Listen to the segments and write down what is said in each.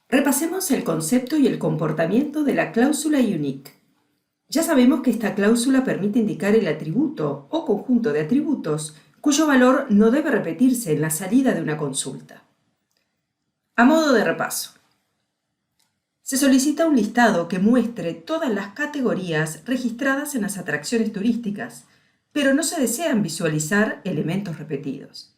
Repasemos el concepto y el comportamiento de la cláusula unique. Ya sabemos que esta cláusula permite indicar el atributo o conjunto de atributos cuyo valor no debe repetirse en la salida de una consulta. A modo de repaso, se solicita un listado que muestre todas las categorías registradas en las atracciones turísticas, pero no se desean visualizar elementos repetidos.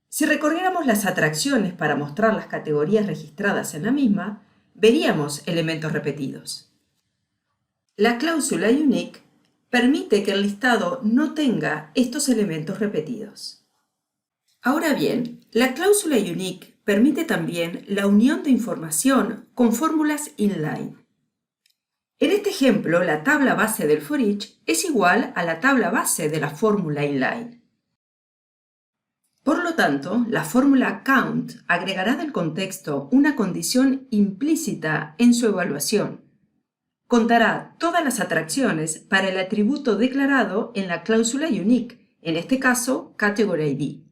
Si recorriéramos las atracciones para mostrar las categorías registradas en la misma, veríamos elementos repetidos. La cláusula unique permite que el listado no tenga estos elementos repetidos. Ahora bien, la cláusula unique permite también la unión de información con fórmulas inline. En este ejemplo, la tabla base del for each es igual a la tabla base de la fórmula inline. Por lo tanto, la fórmula count agregará del contexto una condición implícita en su evaluación. Contará todas las atracciones para el atributo declarado en la cláusula unique, en este caso, category ID.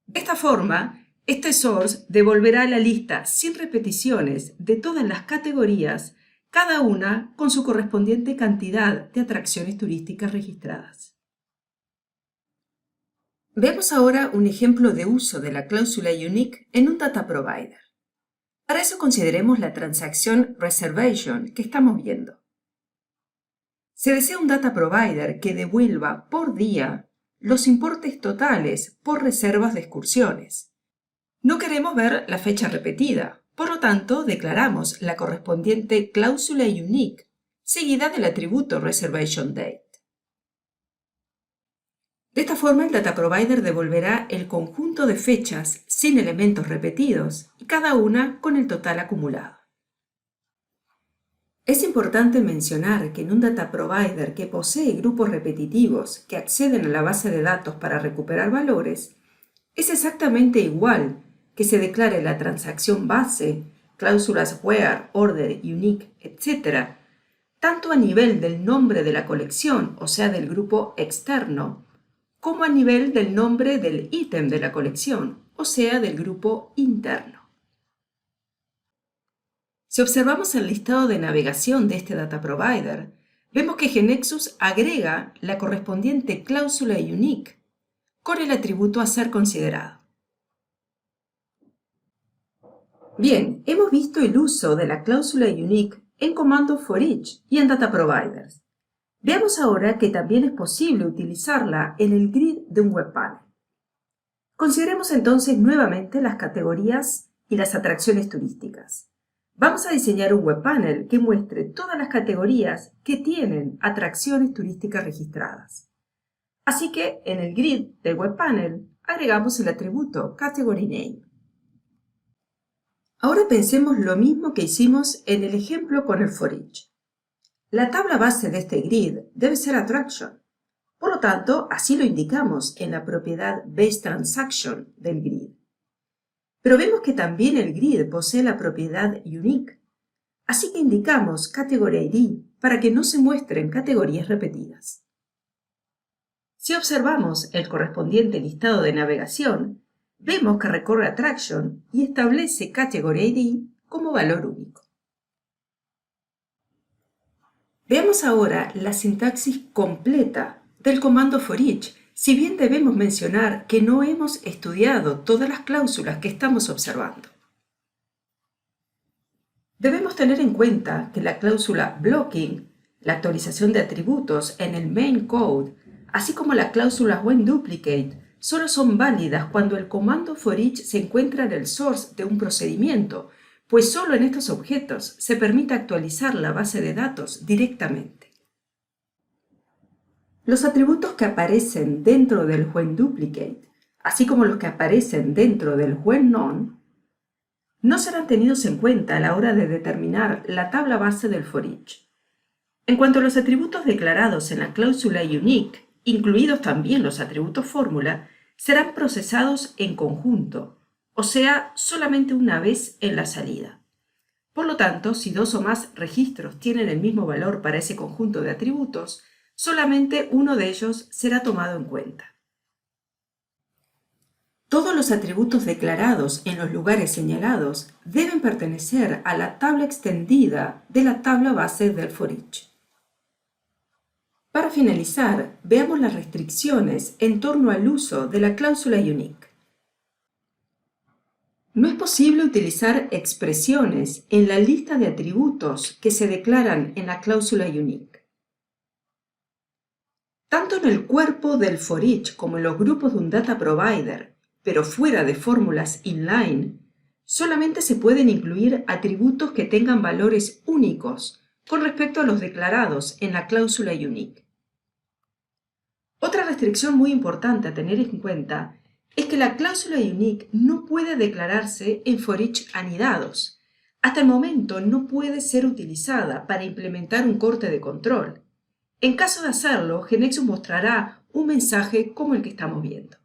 De esta forma, este source devolverá la lista sin repeticiones de todas las categorías, cada una con su correspondiente cantidad de atracciones turísticas registradas. Veamos ahora un ejemplo de uso de la cláusula unique en un data provider. Para eso consideremos la transacción reservation que estamos viendo. Se desea un data provider que devuelva por día los importes totales por reservas de excursiones. No queremos ver la fecha repetida, por lo tanto declaramos la correspondiente cláusula unique seguida del atributo reservation date. De esta forma, el data provider devolverá el conjunto de fechas sin elementos repetidos y cada una con el total acumulado. Es importante mencionar que en un data provider que posee grupos repetitivos que acceden a la base de datos para recuperar valores, es exactamente igual que se declare la transacción base, cláusulas where, order, unique, etc., tanto a nivel del nombre de la colección, o sea, del grupo externo, como a nivel del nombre del ítem de la colección, o sea, del grupo interno. Si observamos el listado de navegación de este data provider, vemos que GeneXus agrega la correspondiente cláusula unique con el atributo a ser considerado. Bien, hemos visto el uso de la cláusula unique en comando for each y en data providers. Veamos ahora que también es posible utilizarla en el grid de un web panel. Consideremos entonces nuevamente las categorías y las atracciones turísticas. Vamos a diseñar un web panel que muestre todas las categorías que tienen atracciones turísticas registradas. Así que en el grid del web panel agregamos el atributo category name. Ahora pensemos lo mismo que hicimos en el ejemplo con el for each. La tabla base de este grid debe ser attraction. Por lo tanto, así lo indicamos en la propiedad baseTransaction del grid. Pero vemos que también el grid posee la propiedad unique, así que indicamos category ID para que no se muestren categorías repetidas. Si observamos el correspondiente listado de navegación, vemos que recorre attraction y establece category ID como valor único. Veamos ahora la sintaxis completa del comando for each, si bien debemos mencionar que no hemos estudiado todas las cláusulas que estamos observando. Debemos tener en cuenta que la cláusula blocking, la actualización de atributos en el main code, así como la cláusula whenDuplicate, solo son válidas cuando el comando for each se encuentra en el source de un procedimiento, pues solo en estos objetos se permite actualizar la base de datos directamente. Los atributos que aparecen dentro del whenDuplicate, así como los que aparecen dentro del whenNone, no serán tenidos en cuenta a la hora de determinar la tabla base del for each. En cuanto a los atributos declarados en la cláusula unique, incluidos también los atributos fórmula, serán procesados en conjunto, o sea, solamente una vez en la salida. Por lo tanto, si dos o más registros tienen el mismo valor para ese conjunto de atributos, solamente uno de ellos será tomado en cuenta. Todos los atributos declarados en los lugares señalados deben pertenecer a la tabla extendida de la tabla base del for each. Para finalizar, veamos las restricciones en torno al uso de la cláusula unique. No es posible utilizar expresiones en la lista de atributos que se declaran en la cláusula unique. Tanto en el cuerpo del for each como en los grupos de un data provider, pero fuera de fórmulas inline, solamente se pueden incluir atributos que tengan valores únicos con respecto a los declarados en la cláusula unique. Otra restricción muy importante a tener en cuenta es que la cláusula unique no puede declararse en for each anidados. Hasta el momento no puede ser utilizada para implementar un corte de control. En caso de hacerlo, GeneXus mostrará un mensaje como el que estamos viendo.